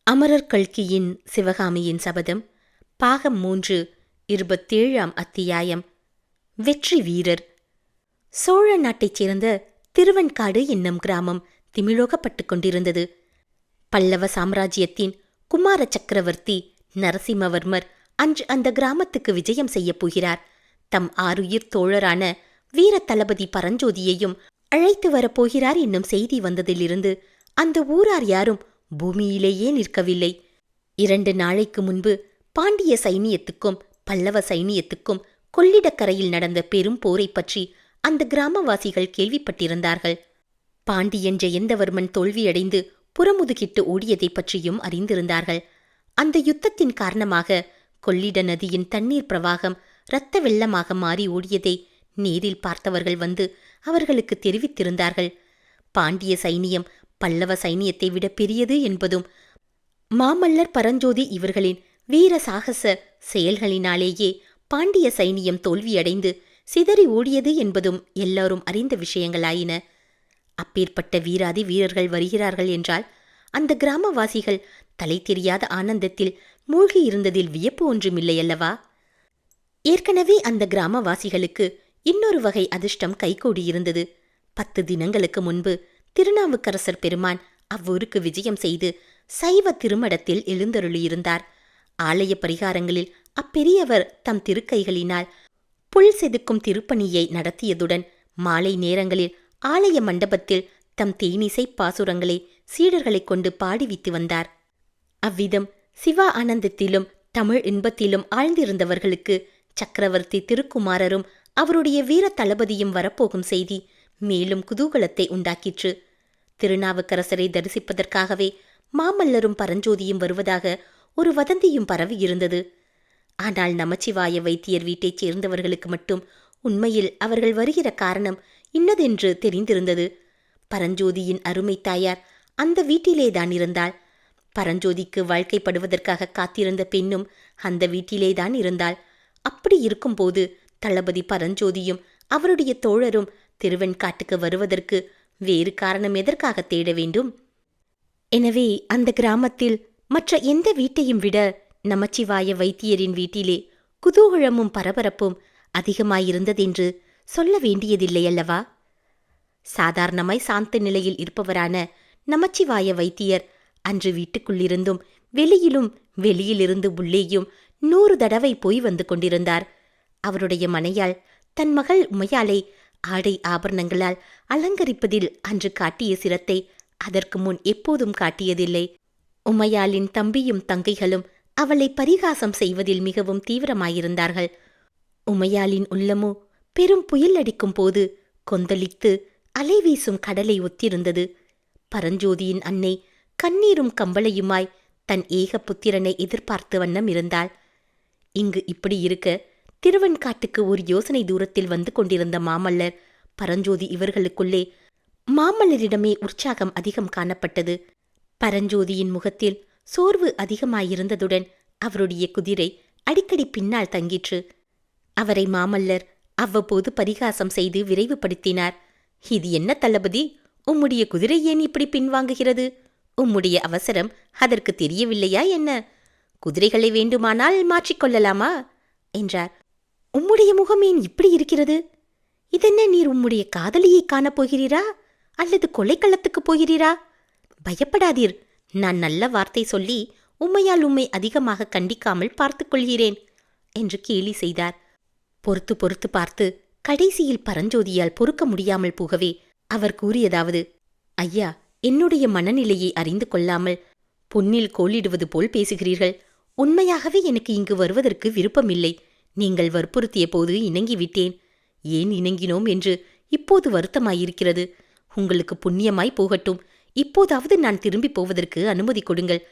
அமரர் கல்கியின் சிவகாமியின் சபதம் பாகம் 3 27ஆம் அத்தியாயம். வெற்றி வீரர். சோழ நாட்டைச் சேர்ந்த திருவெண்காடு என்னும் கிராமம் திமிழோகப்பட்டுக் கொண்டிருந்தது. பல்லவ சாம்ராஜ்யத்தின் குமார சக்கரவர்த்தி நரசிம்மவர்மர் அன்று அந்த கிராமத்துக்கு விஜயம் செய்யப் போகிறார். தம் ஆருயிர் தோழரான வீர தளபதி பரஞ்சோதியையும் அழைத்து வரப்போகிறார் என்னும் செய்தி வந்ததிலிருந்து அந்த ஊரார் யாரும் பூமியிலேயே நிற்கவில்லை. 2 நாளைக்கு முன்பு பாண்டிய சைனியத்துக்கும் பல்லவ சைனியத்துக்கும் கொள்ளிடக்கரையில் நடந்த பெரும் போரை பற்றி அந்த கிராமவாசிகள் கேள்விப்பட்டிருந்தார்கள். பாண்டியன் ஜெயந்தவர்மன் தோல்வியடைந்து புறமுதுகிட்டு ஓடியதை பற்றியும் அறிந்திருந்தார்கள். அந்த யுத்தத்தின் காரணமாக கொள்ளிட நதியின் தண்ணீர் பிரவாகம் இரத்த வெள்ளமாக மாறி ஓடியதை நேரில் பார்த்தவர்கள் வந்து அவர்களுக்கு தெரிவித்திருந்தார்கள். பாண்டிய சைனியம் பல்லவ சைனியத்தை விட பெரியது என்பதும், மாமல்லர் பரஞ்சோதி இவர்களின் வீர சாகச செயல்களினாலேயே பாண்டிய சைனியம் தோல்வியடைந்து சிதறி ஓடியது என்பதும் எல்லாரும் அறிந்த விஷயங்களாயின. அப்பேற்பட்ட வீராதி வீரர்கள் வருகிறார்கள் என்றால் அந்த கிராமவாசிகள் தலை தெரியாத ஆனந்தத்தில் மூழ்கியிருந்ததில் வியப்பு ஒன்றுமில்லையல்லவா? ஏற்கனவே அந்த கிராமவாசிகளுக்கு இன்னொரு வகை அதிர்ஷ்டம் கைகூடியிருந்தது. 10 தினங்களுக்கு முன்பு திருநாவுக்கரசர் பெருமான் அவ்வூருக்கு விஜயம் செய்து சைவ திருமடத்தில் எழுந்தருளியிருந்தார். ஆலய பரிகாரங்களில் அப்பெரியவர் தம் திருக்கைகளினால் புல் செதுக்கும் திருப்பணியை நடத்தியதுடன் மாலை நேரங்களில் ஆலய மண்டபத்தில் தம் தேனிசை பாசுரங்களை சீடர்களைக் கொண்டு பாடிவித்து வந்தார். அவ்விதம் சிவா ஆனந்தத்திலும் தமிழ் இன்பத்திலும் ஆழ்ந்திருந்தவர்களுக்கு சக்கரவர்த்தி திருக்குமாரரும் அவருடைய வீர தளபதியும் வரப்போகும் செய்தி மேலும் குதூகலத்தை உண்டாக்கிற்று. திருநாவுக்கரசரை தரிசிப்பதற்காகவே மாமல்லரும் பரஞ்சோதியும் வருவதாக ஒரு வதந்தியும் பரவியிருந்தது. ஆனால் நமச்சிவாய வைத்தியர் வீட்டைச் சேர்ந்தவர்களுக்கு மட்டும் உண்மையில் அவர்கள் வருகிற காரணம் இன்னதென்று தெரிந்திருந்தது. பரஞ்சோதியின் அருமை தாயார் அந்த வீட்டிலேதான் இருந்தாள். பரஞ்சோதிக்கு வாழ்க்கைப்படுவதற்காக காத்திருந்த பெண்ணும் அந்த வீட்டிலேதான் இருந்தாள். அப்படி இருக்கும்போது தளபதி பரஞ்சோதியும் அவருடைய தோழரும் திருவெண்காட்டுக்கு வருவதற்கு வேறு காரணம் எதற்காக தேட வேண்டும்? எனவே அந்த கிராமத்தில் மற்ற எந்த வீட்டையும் விட நமச்சிவாய வைத்தியரின் வீட்டிலே குதூகலமும் பரபரப்பும் அதிகமாயிருந்ததென்று சொல்ல வேண்டியதில்லையல்லவா? சாதாரணமாய் சாந்த நிலையில் இருப்பவரான நமச்சிவாய வைத்தியர் அன்று வீட்டுக்குள்ளிருந்தும் வெளியிலும் வெளியிலிருந்து உள்ளேயும் 100 தடவை போய் வந்து கொண்டிருந்தார். அவருடைய மனையாள் தன் மகள் உமையாளை ஆடை ஆபரணங்களால் அலங்கரிப்பதில் அன்று காட்டிய சிரத்தை அதற்கு முன் எப்போதும் காட்டியதில்லை. உமையாளின் தம்பியும் தங்கைகளும் அவளை பரிகாசம் செய்வதில் மிகவும் தீவிரமாயிருந்தார்கள். உமையாளின் உள்ளமோ பெரும் புயல் அடிக்கும் போது கொந்தளித்து அலைவீசும் கடலை ஒத்திருந்தது. பரஞ்சோதியின் அன்னை கண்ணீரும் கம்பளையுமாய் தன் ஏக புத்திரனை எதிர்பார்த்து வண்ணம் இருந்தாள். இங்கு இப்படி இருக்க திருவெண்காட்டுக்கு ஒரு யோசனை தூரத்தில் வந்து கொண்டிருந்த மாமல்லர் பரஞ்சோதி இவர்களுக்குள்ளே மாமல்லரிடமே உற்சாகம் அதிகம் காணப்பட்டது. பரஞ்சோதியின் முகத்தில் சோர்வு அதிகமாயிருந்ததுடன் அவருடைய குதிரை அடிக்கடி பின்னால் தங்கிற்று. அவரை மாமல்லர் அவ்வப்போது பரிகாசம் செய்து விரைவுபடுத்தினார். இது என்ன தளபதி, உம்முடைய குதிரை ஏன் இப்படி பின்வாங்குகிறது? உம்முடைய அவசரம் அதற்கு தெரியவில்லையா என்ன? குதிரைகளை வேண்டுமானால் மாற்றிக்கொள்ளலாமா என்றார். உம்முடைய முகம் ஏன் இப்படி இருக்கிறது? இதென்ன, நீர் உம்முடைய காதலியை காணப்போகிறீரா அல்லது கொலைக்களத்துக்குப் போகிறீரா? பயப்படாதீர், நான் நல்ல வார்த்தை சொல்லி உம்மையால் உம்மை அதிகமாக கண்டிக்காமல் பார்த்துக் கொள்கிறேன் என்று கேலி செய்தார். பொறுத்து பார்த்து கடைசியில் பரஞ்சோதியால் பொறுக்க முடியாமல் போகவே அவர் கூறியதாவது: ஐயா, என்னுடைய மனநிலையை அறிந்து கொள்ளாமல் பொன்னில் கோலிடுவது போல் பேசுகிறீர்கள். உண்மையாகவே எனக்கு இங்கு வருவதற்கு விருப்பமில்லை. நீங்கள் வற்புறுத்திய போது இணங்கிவிட்டேன். ஏன் இணங்கினோம் என்று இப்போது வருத்தமாயிருக்கிறது. உங்களுக்கு புண்ணியமாய் போகட்டும். இப்போதாவது நான் திரும்பி போவதற்கு அனுமதி கொடுங்கள்.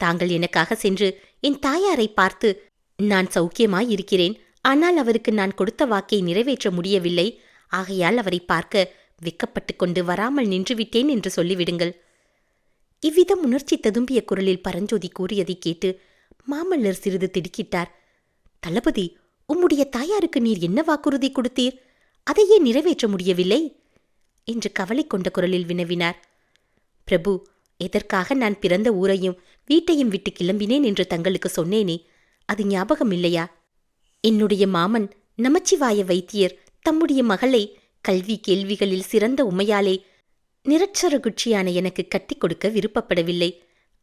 தாங்கள் எனக்காக சென்று என் தாயாரை பார்த்து, நான் சௌக்கியமாயிருக்கிறேன், ஆனால் அவருக்கு நான் கொடுத்த வாக்கை நிறைவேற்ற முடியவில்லை, ஆகையால் அவரை பார்க்க வெக்கப்பட்டு கொண்டு வராமல் நின்றுவிட்டேன் என்று சொல்லிவிடுங்கள். இவ்விதம் உணர்ச்சி ததும்பிய குரலில் பரஞ்சோதி கூறியதை கேட்டு மாமல்லர் சிறிது திடுக்கிட்டார். தளபதி, உம்முடைய தாயாருக்கு நீர் என்ன வாக்குறுதி கொடுத்தீர்? அதையே நிறைவேற்ற முடியவில்லை என்று கவலை கொண்ட குரலில் வினவினார். பிரபு, எதற்காக நான் பிறந்த ஊரையும் வீட்டையும் விட்டு கிளம்பினேன் என்று தங்களுக்கு சொன்னேனே, அது ஞாபகம் இல்லையா? என்னுடைய மாமன் நமச்சிவாய வைத்தியர் தம்முடைய மகளை கல்வி கேள்விகளில் சிறந்த உமையாலே நிரட்சரகுட்சியான எனக்கு கட்டிக் கொடுக்க விருப்பப்படவில்லை.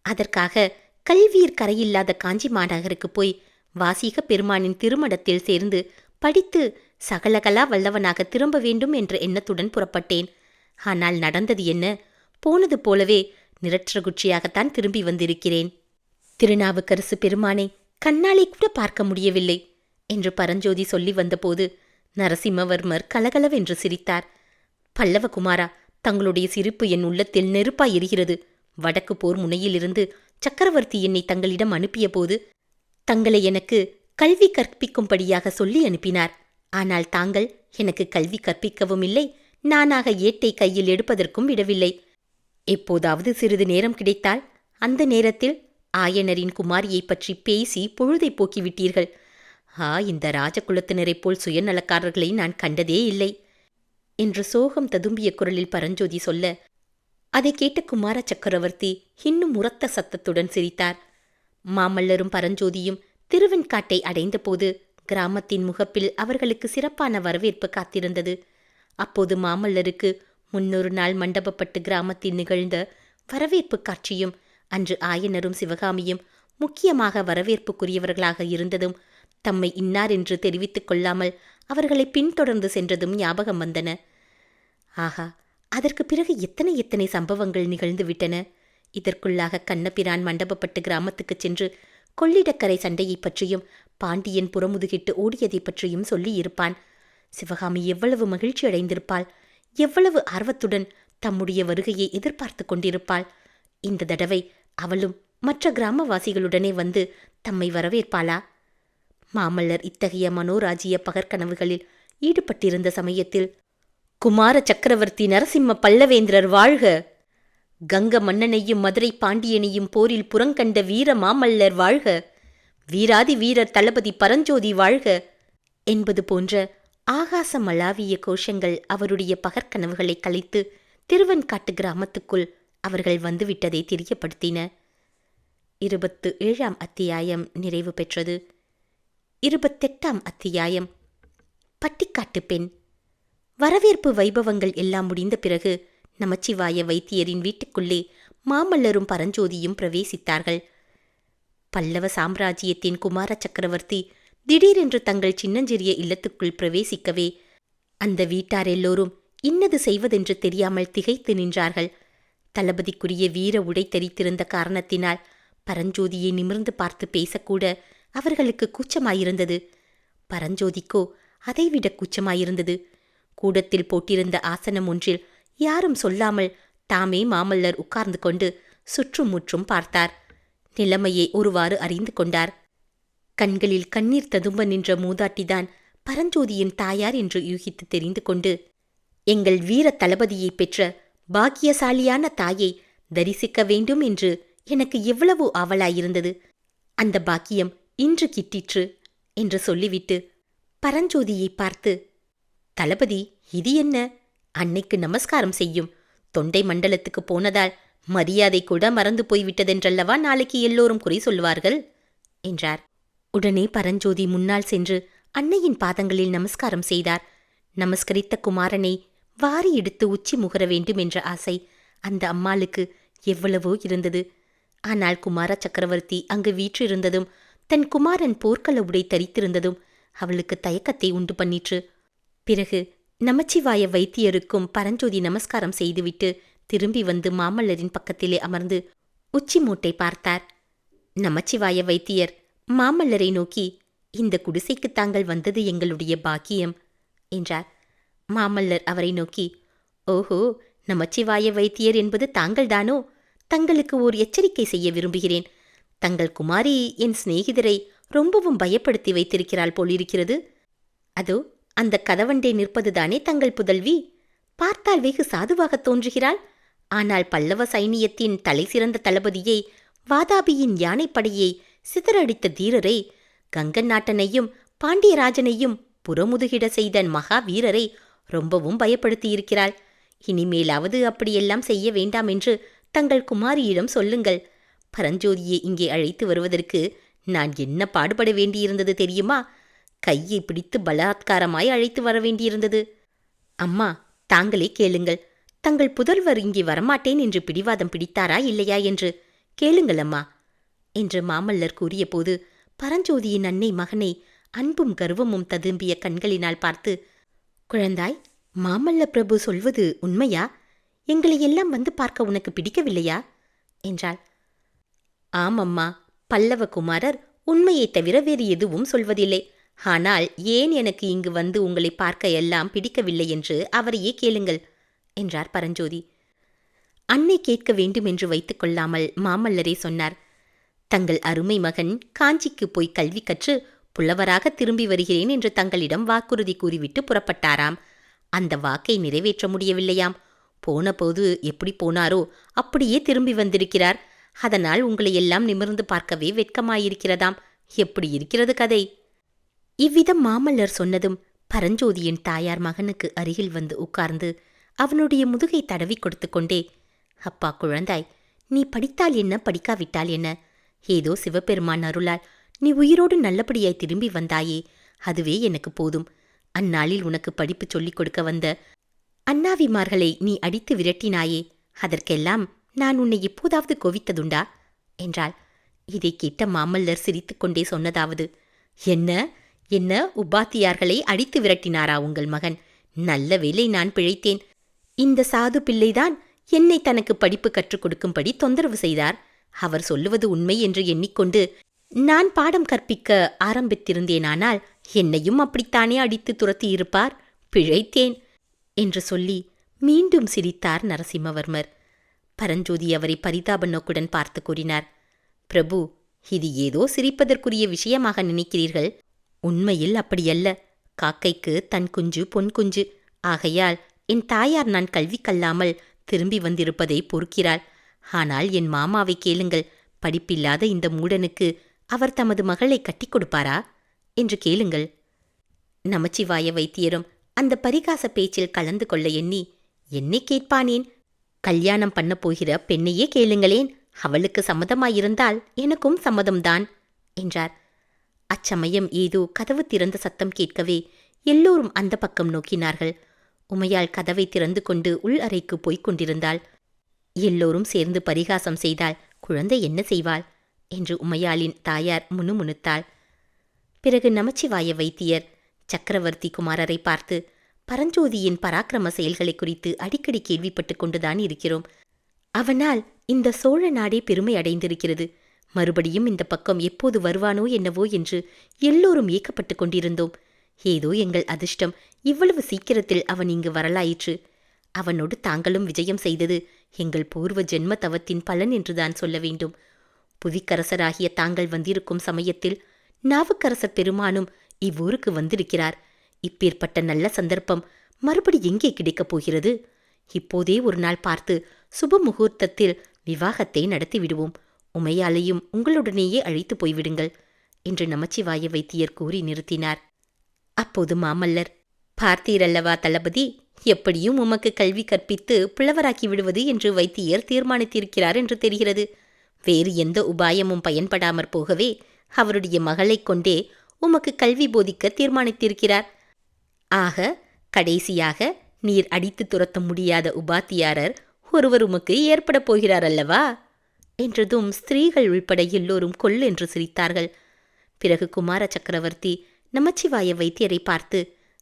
அதற்காக கல்வியர் கரையில்லாத காஞ்சி மாநகருக்கு போய் வாசீக பெருமானின் திருமடத்தில் சேர்ந்து படித்து சகலகலா வல்லவனாக திரும்ப வேண்டும் என்ற எண்ணத்துடன் புறப்பட்டேன். ஆனால் நடந்தது என்ன? போனது போலவே நிரட்சரகுட்சியாகத்தான் திரும்பி வந்திருக்கிறேன். திருநாவுக்கரசு பெருமானை கண்ணாலே கூட பார்க்க முடியவில்லை என்று பரஞ்சோதி சொல்லி வந்தபோது நரசிம்மவர்மர் கலகலவென்று சிரித்தார். பல்லவகுமாரா, தங்களுடைய சிரிப்பு என் உள்ளத்தில் நெருப்பாய் எரிகிறது. வடக்கு போர் முனையிலிருந்து சக்கரவர்த்தி என்னை தங்களிடம் அனுப்பிய போது தங்களை எனக்கு கல்வி கற்பிக்கும்படியாக சொல்லி அனுப்பினார். ஆனால் தாங்கள் எனக்கு கல்வி கற்பிக்கவும் இல்லை, நானாக ஏட்டை கையில் எடுப்பதற்கும் விடவில்லை. எப்போதாவது சிறிது நேரம் கிடைத்தால் அந்த நேரத்தில் ஆயனரின் குமாரியைப் பற்றி பேசி பொழுதை போக்கிவிட்டீர்கள். இந்த ராஜகுலத்தினரைப் போல் சுயநலக்காரர்களை நான் கண்டதே இல்லை என்று சோகம் ததும்பிய குரலில் பரஞ்சோதி சொல்ல, அதை கேட்ட குமார சக்கரவர்த்தி இன்னும் உரத்த சத்தத்துடன் சிரித்தார். மாமல்லரும் பரஞ்சோதியும் திருவெண்காட்டை அடைந்தபோது கிராமத்தின் முகப்பில் அவர்களுக்கு சிறப்பான வரவேற்பு காத்திருந்தது. அப்போது மாமல்லருக்கு 300 நாள் மண்டபப்பட்டு கிராமத்தில் நிகழ்ந்த வரவேற்பு காட்சியும் அன்று ஆயனரும் சிவகாமியும் முக்கியமாக வரவேற்புக்குரியவர்களாக இருந்ததும் தம்மை இன்னார் என்று தெரிவித்துக் கொள்ளாமல் அவர்களை பின்தொடர்ந்து சென்றதும் ஞாபகம் வந்தன. ஆஹா, அதற்கு பிறகு எத்தனை எத்தனை சம்பவங்கள் நிகழ்ந்து விட்டன. இதற்குள்ளாக கண்ணபிரான் மண்டபப்பட்டு கிராமத்துக்குச் சென்று கொள்ளிடக்கரை சண்டையை பற்றியும் பாண்டியன் புறமுதுகிட்டு ஓடியதை பற்றியும் சொல்லியிருப்பான். சிவகாமி எவ்வளவு மகிழ்ச்சி அடைந்திருப்பாள்! எவ்வளவு ஆர்வத்துடன் தம்முடைய வருகையை எதிர்பார்த்து கொண்டிருப்பாள்! இந்த தடவை அவளும் மற்ற கிராமவாசிகளுடனே வந்து தம்மை வரவேற்பாளா? மாமல்லர் இத்தகைய மனோராஜ்ய பகற்கனவுகளில் ஈடுபட்டிருந்த சமயத்தில், குமார சக்கரவர்த்தி நரசிம்ம பல்லவேந்திரர் வாழ்க! கங்க மன்னனையும் மதுரை பாண்டியனையும் போரில் புறங்கண்ட வீர மாமல்லர் வாழ்க! வீராதி வீரர் தளபதி பரஞ்சோதி வாழ்க! என்பது போன்ற ஆகாசமளாவிய கோஷங்கள் அவருடைய பகற்கனவுகளை கலைத்து திருவெண்காட்டு கிராமத்துக்குள் அவர்கள் வந்துவிட்டதை தெரியப்படுத்தின. 27ஆம் அத்தியாயம் நிறைவு பெற்றது. 28ஆம் அத்தியாயம் பட்டிக்காட்டு பெண். வரவேற்பு வைபவங்கள் எல்லாம் முடிந்த பிறகு நமச்சிவாய வைத்தியரின் வீட்டுக்குள்ளே மாமல்லரும் பரஞ்சோதியும் பிரவேசித்தார்கள். பல்லவ சாம்ராஜ்யத்தின் குமார சக்கரவர்த்தி திடீரென்று தங்கள் சின்னஞ்சிறிய இல்லத்துக்குள் பிரவேசிக்கவே அந்த வீட்டார் எல்லோரும் இன்னது செய்வதென்று தெரியாமல் திகைத்து நின்றார்கள். தளபதிக்குரிய வீர உடை தரித்திருந்த காரணத்தினால் பரஞ்சோதியை நிமிர்ந்து பார்த்து பேசக்கூட அவர்களுக்கு கூச்சமாயிருந்தது. பரஞ்சோதிக்கோ அதைவிட கூச்சமாயிருந்தது. கூடத்தில் போட்டிருந்த ஆசனம் ஒன்றில் யாரும் சொல்லாமல் தாமே மாமல்லர் உட்கார்ந்து கொண்டு சுற்றும் முற்றும் பார்த்தார். நிலைமையை ஒருவாறு அறிந்து கொண்டார். கண்களில் கண்ணீர் ததும்ப நின்ற மூதாட்டிதான் பரஞ்சோதியின் தாயார் என்று யூகித்து தெரிந்து கொண்டு, எங்கள் வீர தளபதியை பெற்ற பாக்கியசாலியான தாயை தரிசிக்க வேண்டும் என்று எனக்கு எவ்வளவோ ஆவலாயிருந்தது. அந்த பாக்கியம் இன்று கிட்டிற்று என்று சொல்லிவிட்டு பரஞ்சோதியை பார்த்து, தளபதி, இது என்ன? அன்னைக்கு நமஸ்காரம் செய்யும். தொண்டை மண்டலத்துக்கு போனதால் மரியாதை கூட மறந்து போய்விட்டதென்றல்லவா நாளைக்கு எல்லோரும் குறை சொல்வார்கள் என்றார். உடனே பரஞ்சோதி முன்னால் சென்று அன்னையின் பாதங்களில் நமஸ்காரம் செய்தார். நமஸ்கரித்த குமாரனை வாரி எடுத்து உச்சி முகர வேண்டும் என்ற ஆசை அந்த அம்மாளுக்கு எவ்வளவோ இருந்தது. ஆனால் குமார சக்கரவர்த்தி அங்கு வீற்றிருந்ததும் தன் குமாரன் போர்க்கள உடை தரித்திருந்ததும் அவளுக்கு தயக்கத்தை உண்டு பண்ணிற்று. பிறகு நமச்சிவாய வைத்தியருக்கும் பரஞ்சோதி நமஸ்காரம் செய்துவிட்டு திரும்பி வந்து மாமல்லரின் பக்கத்திலே அமர்ந்து உச்சி மூட்டை பார்த்தார். நமச்சிவாய வைத்தியர் மாமல்லரை நோக்கி, இந்த குடிசைக்கு தாங்கள் வந்தது எங்களுடைய பாக்கியம் என்றார். மாமல்லர் அவரை நோக்கி, ஓஹோ, நமச்சிவாய வைத்தியர் என்பது தாங்கள்தானோ? தங்களுக்கு ஓர் எச்சரிக்கை செய்ய விரும்புகிறேன். தங்கள் குமாரி என் சிநேகிதரை ரொம்பவும் பயப்படுத்தி வைத்திருக்கிறாள் போலிருக்கிறது. அதோ அந்த கதவண்டே நிற்பதுதானே தங்கள் புதல்வி? பார்த்தால் வெகு சாதுவாக தோன்றுகிறாள். ஆனால் பல்லவ சைனியத்தின் தலை சிறந்த தளபதியை, வாதாபியின் யானைப்படையை சிதறடித்த தீரரை, கங்கன் நாட்டனையும் பாண்டியராஜனையும் புறமுதுகிட செய்த மகா வீரரை ரொம்பவும் பயப்படுத்தியிருக்கிறாள். இனிமேலாவது அப்படியெல்லாம் செய்ய வேண்டாம் என்று தங்கள் குமாரியிடம் சொல்லுங்கள். பரஞ்சோதியை இங்கே அழைத்து வருவதற்கு நான் என்ன பாடுபட வேண்டியிருந்தது தெரியுமா? கையை பிடித்து பலாத்காரமாய் அழைத்து வர வேண்டியிருந்தது. அம்மா, தாங்களே கேளுங்கள். தங்கள் புதல்வர் இங்கே வரமாட்டேன் என்று பிடிவாதம் பிடித்தாரா இல்லையா என்று கேளுங்கள் அம்மா என்று மாமல்லர் கூறியபோது பரஞ்சோதியின் அன்னை மகனை அன்பும் கர்வமும் ததும்பிய கண்களினால் பார்த்து, குழந்தாய், மாமல்ல பிரபு சொல்வது உண்மையா? எங்களை எல்லாம் வந்து பார்க்க உனக்கு பிடிக்கவில்லையா என்றாள். ஆமம்மா, பல்லவ குமாரர் உண்மையைத் தவிர வேறு எதுவும் சொல்வதில்லை. ஆனால் ஏன் எனக்கு இங்கு வந்து உங்களை பார்க்க எல்லாம் பிடிக்கவில்லை என்று அவரையே கேளுங்கள் என்றார் பரஞ்சோதி. அன்னை கேட்க வேண்டும் என்று வைத்துக் கொள்ளாமல் மாமல்லரே சொன்னார். தங்கள் அருமை மகன் காஞ்சிக்கு போய் கல்வி கற்று புலவராக திரும்பி வருகிறேன் என்று தங்களிடம் வாக்குறுதி கூறிவிட்டு புறப்பட்டாராம். அந்த வாக்கை நிறைவேற்ற முடியவில்லையாம். போனபோது எப்படி போனாரோ அப்படியே திரும்பி வந்திருக்கிறார். அதனால் உங்களை எல்லாம் நிமிர்ந்து பார்க்கவே வெட்கமாயிருக்கிறதாம். எப்படி இருக்கிறது கதை? இவ்விதம் மாமல்லர் சொன்னதும் பரஞ்சோதியின் தாயார் மகனுக்கு அருகில் வந்து உட்கார்ந்து அவனுடைய முதுகை தடவி கொடுத்து கொண்டே, அப்பா குழந்தாய், நீ படித்தால் என்ன, படிக்காவிட்டால் என்ன? ஏதோ சிவபெருமான் அருளால் நீ உயிரோடு நல்லபடியாய் திரும்பி வந்தாயே, அதுவே எனக்கு போதும். அந்நாளில் உனக்கு படிப்பு சொல்லிக் கொடுக்க வந்த அண்ணாவிமார்களை நீ அடித்து விரட்டினாயே, அதற்கெல்லாம் நான் உன்னை எப்போதாவது கோவித்ததுண்டா என்றாள். இதை கேட்ட மாமல்லர் சிரித்துக்கொண்டே சொன்னதாவது, என்ன என்ன உபாத்தியார்களை அடித்து விரட்டினாரா உங்கள் மகன்? நல்ல வேளை நான் பிழைத்தேன். இந்த சாது பிள்ளைதான் என்னை தனக்கு படிப்பு கற்றுக் கொடுக்கும்படி தொந்தரவு செய்தார். அவர் சொல்லுவது உண்மை என்று எண்ணிக்கொண்டு நான் பாடம் கற்பிக்க ஆரம்பித்திருந்தேனானால் என்னையும் அப்படித்தானே அடித்து துரத்தியிருப்பார். பிழைத்தேன் என்று சொல்லி மீண்டும் சிரித்தார் நரசிம்மவர்மர். பரஞ்சோதி அவரை பரிதாப நோக்குடன் பார்த்து கூறினார், பிரபு, இது ஏதோ சிரிப்பதற்குரிய விஷயமாக நினைக்கிறீர்கள். உண்மையில் அப்படியல்ல. காக்கைக்கு தன் குஞ்சு பொன் குஞ்சு. ஆகையால் என் தாயார் நான் கல்வி கல்லாமல் திரும்பி வந்திருப்பதை பொறுக்கிறாள். ஆனால் என் மாமாவை கேளுங்கள். படிப்பில்லாத இந்த மூடனுக்கு அவர் தமது மகளை கட்டிக் கொடுப்பாரா என்று கேளுங்கள். நமச்சிவாய வைத்தியரும் அந்த பரிகாச பேச்சில் கலந்து கொள்ள எண்ணி, என்னை கேட்பானேன், கல்யாணம் பண்ண போகிற பெண்ணையே கேளுங்களேன், அவளுக்கு சம்மதமாயிருந்தால் எனக்கும் சம்மதம்தான் என்றார். அச்சமயம் ஏதோ கதவு திறந்த சத்தம் கேட்கவே எல்லோரும் அந்த பக்கம் நோக்கினார்கள். உமையாள் கதவை திறந்து கொண்டு உள் அறைக்கு போய்க் கொண்டிருந்தாள். எல்லோரும் சேர்ந்து பரிகாசம் செய்தால் குழந்தை என்ன செய்வாள் என்று உமையாளின் தாயார் முணுமுணுத்தாள். பிறகு நமச்சிவாய வைத்தியர் சக்கரவர்த்தி குமாரரை பார்த்து, பரஞ்சோதியின் பராக்கிரம செயல்களை குறித்து அடிக்கடி கேள்விப்பட்டு கொண்டுதான் இருக்கிறோம். அவனால் இந்த சோழ நாடே பெருமை அடைந்திருக்கிறது. மறுபடியும் இந்த பக்கம் எப்போது வருவானோ என்னவோ என்று எல்லோரும் ஏக்கப்பட்டு கொண்டிருந்தோம். ஏதோ எங்கள் அதிர்ஷ்டம், இவ்வளவு சீக்கிரத்தில் அவன் இங்கு வரலாயிற்று. அவனோடு தாங்களும் விஜயம் செய்தது எங்கள் பூர்வ ஜென்ம தவத்தின் பலன் என்றுதான் சொல்ல வேண்டும். புவிக்கரசராகிய தாங்கள் வந்திருக்கும் சமயத்தில் நாவுக்கரசர் பெருமானும் இவ்வூருக்கு வந்திருக்கிறார். இப்பேற்பட்ட நல்ல சந்தர்ப்பம் மறுபடி எங்கே கிடைக்கப் போகிறது? இப்போதே ஒரு நாள் பார்த்து சுப முகூர்த்தத்தில் விவாகத்தை நடத்திவிடுவோம். உமையாலையும் உங்களுடனேயே அழைத்து போய்விடுங்கள் என்று நமச்சிவாய வைத்தியர் கூறி நிறுத்தினார். அப்போது மாமல்லர், பார்த்தீரல்லவா தளபதி, எப்படியும் உமக்கு கல்வி கற்பித்து புலவராக்கி விடுவது என்று வைத்தியர் தீர்மானித்திருக்கிறார் என்று தெரிகிறது. வேறு எந்த உபாயமும் பயன்படாமற் போகவே அவருடைய மகளைக் கொண்டே உமக்கு கல்வி போதிக்க தீர்மானித்திருக்கிறார். ஆக கடைசியாக நீர் அடித்து துரத்த முடியாத உபாத்தியாரர் ஒருவர் உமக்கு ஏற்படப் போகிறார் அல்லவா என்றதும் ஸ்திரீகள் உள்பட எல்லோரும் கொல்லென்று சிரித்தார்கள். பிறகு குமார சக்கரவர்த்தி நமச்சிவாய வைத்தியரை பார்த்து,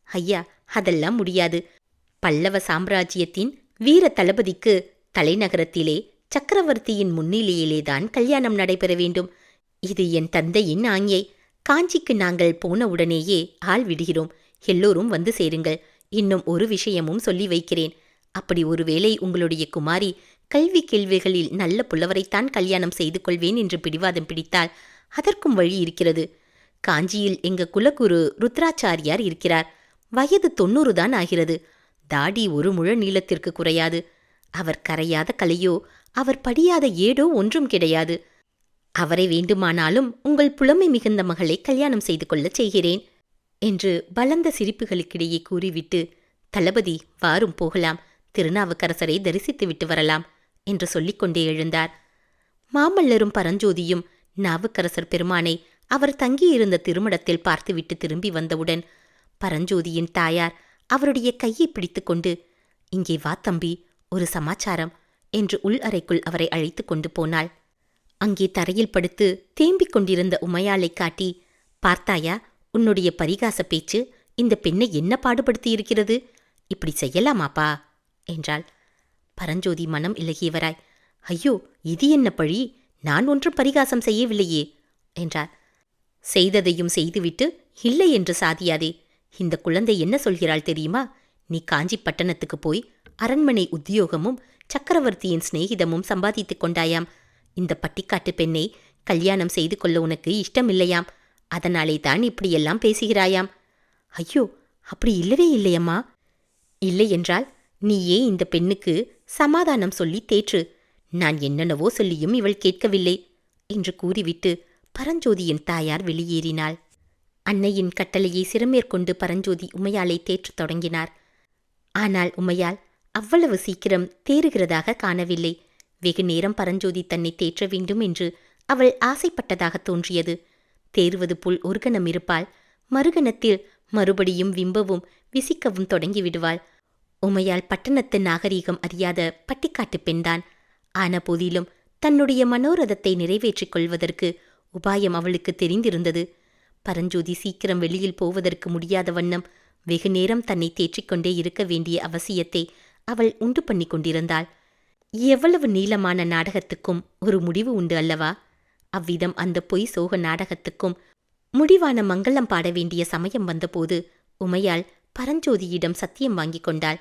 ஐயா, அதெல்லாம் முடியாது. பல்லவ சாம்ராஜ்யத்தின் வீர தளபதிக்கு தலைநகரத்திலே சக்கரவர்த்தியின் முன்னிலையிலேதான் கல்யாணம் நடைபெற வேண்டும். இது என் தந்தையின் ஆஞ்ஞை. காஞ்சிக்கு நாங்கள் போன உடனேயே ஆள் விடுகிறோம். எல்லோரும் வந்து சேருங்கள். இன்னும் ஒரு விஷயமும் சொல்லி வைக்கிறேன். அப்படி ஒருவேளை உங்களுடைய குமாரி கல்வி கேள்விகளில் நல்ல புலவரைத்தான் கல்யாணம் செய்து கொள்வேன் என்று பிடிவாதம் பிடித்தால் அதற்கும் வழி இருக்கிறது. காஞ்சியில் எங்க குலகுரு ருத்ராச்சாரியார் இருக்கிறார். வயது 90 தான் ஆகிறது. தாடி ஒரு முழ நீளத்திற்கு குறையாது. அவர் கரையாத கலையோ அவர் படியாத ஏடோ ஒன்றும் கிடையாது. அவரை வேண்டுமானாலும் உங்கள் புலமை மிகுந்த மகளை கல்யாணம் செய்து கொள்ளச் செய்கிறேன் என்று பலந்த சிரிப்புகளுக்கிடையே கூறிவிட்டு, தளபதி, வாரும் போகலாம், திருநாவுக்கரசரை தரிசித்து விட்டு வரலாம் என்று சொல்லிக்கொண்டே எழுந்தார். மாமல்லரும் பரஞ்சோதியும் நாவுக்கரசர் பெருமானை அவர் தங்கியிருந்த திருமணத்தில் பார்த்துவிட்டு திரும்பி வந்தவுடன் பரஞ்சோதியின் தாயார் அவருடைய கையை பிடித்துக்கொண்டு, இங்கே வா தம்பி, ஒரு சமாச்சாரம் என்று உள் அறைக்குள் அவரை அழைத்து கொண்டு போனாள். அங்கே தரையில் படுத்து தேம்பிக் கொண்டிருந்த உமையாளை காட்டி, பார்த்தாயா, உன்னுடைய பரிகாச பேச்சு இந்த பெண்ணை என்ன பாடுபடுத்தியிருக்கிறது? இப்படி செய்யலாமாப்பா என்றாள். பரஞ்சோதி மனம் இலகியவராய், ஐயோ, இது என்ன பழி? நான் ஒன்றும் பரிகாசம் செய்யவில்லையே என்றார். செய்ததையும் செய்துவிட்டு இல்லை என்று சாதியாதே. இந்த குழந்தை என்ன சொல்கிறாள் தெரியுமா? நீ காஞ்சி பட்டணத்துக்கு போய் அரண்மனை உத்தியோகமும் சக்கரவர்த்தியின் சிநேகிதமும் சம்பாதித்துக் கொண்டாயாம். இந்த பட்டிக்காட்டு பெண்ணை கல்யாணம் செய்து கொள்ள உனக்கு இஷ்டமில்லையாம். அதனாலே தான் இப்படியெல்லாம் பேசுகிறாயாம். ஐயோ, அப்படி இல்லவே இல்லையம்மா. இல்லை என்றால் நீயே இந்த பெண்ணுக்கு சமாதானம் சொல்லி தேற்று. நான் என்னென்னவோ சொல்லியும் இவள் கேட்கவில்லை என்று கூறிவிட்டு பரஞ்சோதியின் தாயார் வெளியேறினாள். அன்னையின் கட்டளையை சிரமேற்கொண்டு பரஞ்சோதி உமையாளை தேற்றத் தொடங்கினார். ஆனால் உமையாள் அவ்வளவு சீக்கிரம் தேறுகிறதாக காணவில்லை. வெகு நேரம் பரஞ்சோதி தன்னை தேற்ற வேண்டும் என்று அவள் ஆசைப்பட்டதாக தோன்றியது. தேறுவது போல் ஒரு கணம் இருப்பாள், மறுகணத்தில் மறுபடியும் விம்பவும் விசிக்கவும் தொடங்கிவிடுவாள். உமையாள் பட்டணத்து நாகரீகம் அறியாத பட்டிக்காட்டு பெண்தான். ஆன போதிலும் தன்னுடைய மனோரதத்தை நிறைவேற்றிக் கொள்வதற்கு உபாயம் அவளுக்கு தெரிந்திருந்தது. பரஞ்சோதி சீக்கிரம் வெளியில் போவதற்கு முடியாத வண்ணம் வெகு நேரம் தன்னை தேற்றிக்கொண்டே இருக்க வேண்டிய அவசியத்தை அவள் உண்டு பண்ணி கொண்டிருந்தாள். எவ்வளவு நீளமான நாடகத்துக்கும் ஒரு முடிவு உண்டு அல்லவா? அவ்விதம் அந்த பொய் சோக நாடகத்துக்கும் முடிவான மங்களம் பாட வேண்டிய சமயம் வந்தபோது உமையாள் பரஞ்சோதியிடம் சத்தியம் வாங்கிக் கொண்டாள்.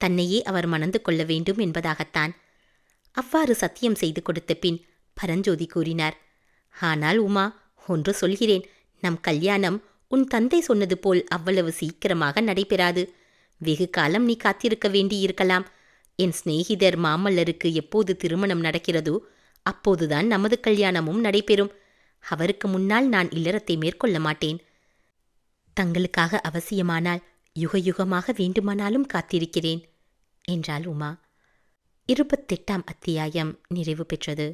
தன்னையே அவர் மணந்து கொள்ள வேண்டும் என்பதாகத்தான். அவ்வாறு சத்தியம் செய்து கொடுத்த பின் பரஞ்சோதி கூறினார், ஆனால் உமா, ஒன்று சொல்கிறேன். நம் கல்யாணம் உன் தந்தை சொன்னது போல் அவ்வளவு சீக்கிரமாக நடைபெறாது. வெகு காலம் நீ காத்திருக்க வேண்டியிருக்கலாம். என் சிநேகிதர் மாமல்லருக்கு எப்போது திருமணம் நடக்கிறதோ அப்போதுதான் நமது கல்யாணமும் நடைபெறும். அவருக்கு முன்னால் நான் இல்லறத்தை மேற்கொள்ள மாட்டேன். தங்களுக்காக அவசியமானால் யுகயுகமாக வேண்டுமானாலும் காத்திருக்கிறேன் என்றாள் உமா. 28ஆம் அத்தியாயம் நிறைவு பெற்றது.